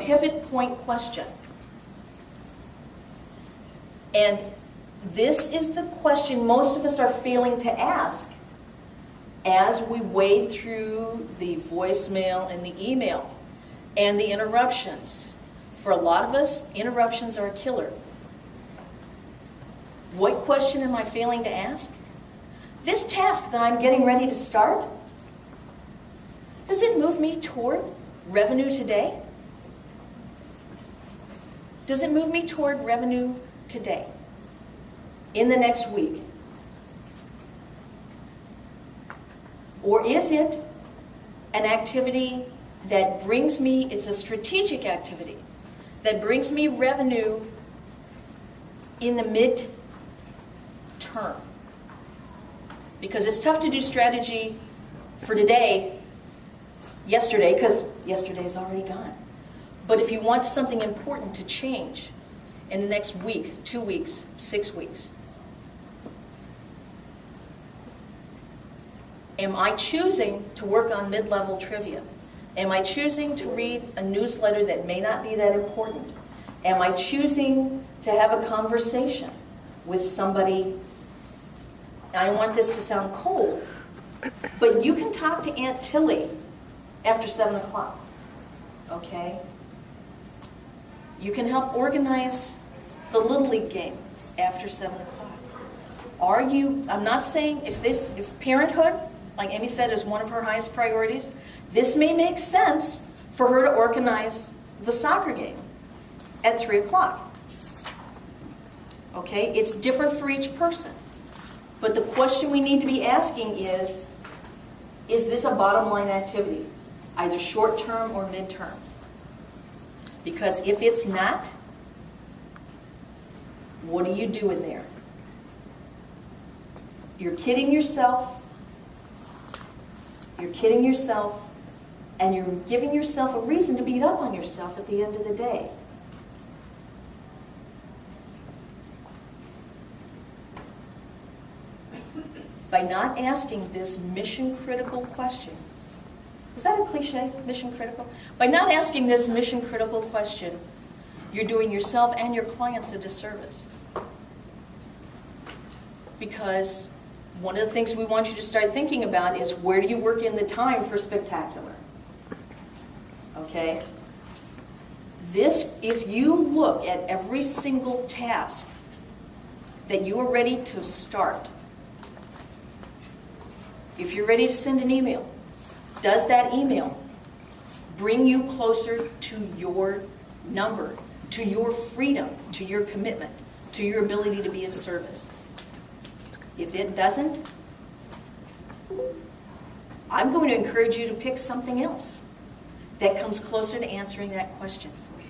pivot point question. And this is the question most of us are failing to ask as we wade through the voicemail and the email and the interruptions. For a lot of us, interruptions are a killer. What question am I failing to ask? This task that I'm getting ready to start, does it move me toward revenue today? Does it move me toward revenue today? In the next week? Or is it an activity that brings me, it's a strategic activity, that brings me revenue in the mid-term? Because it's tough to do strategy for today, yesterday, because yesterday's already gone. But if you want something important to change in the next week, 2 weeks, 6 weeks, am I choosing to work on mid-level trivia? Am I choosing to read a newsletter that may not be that important? Am I choosing to have a conversation with somebody? I don't want this to sound cold, but you can talk to Aunt Tilly after 7 o'clock, okay? You can help organize the Little League game after 7 o'clock. I'm not saying if parenthood, like Amy said, is one of her highest priorities, this may make sense for her to organize the soccer game at 3 o'clock. Okay, it's different for each person. But the question we need to be asking is this a bottom line activity, either short term or mid-term? Because if it's not, what are you doing there? You're kidding yourself. You're kidding yourself, and you're giving yourself a reason to beat up on yourself at the end of the day. By not asking this mission-critical question, is that a cliche, mission-critical? By not asking this mission-critical question, you're doing yourself and your clients a disservice. Because one of the things we want you to start thinking about is, where do you work in the time for spectacular? Okay? If you look at every single task that you are ready to start, if you're ready to send an email, does that email bring you closer to your number, to your freedom, to your commitment, to your ability to be in service? If it doesn't, I'm going to encourage you to pick something else that comes closer to answering that question for you.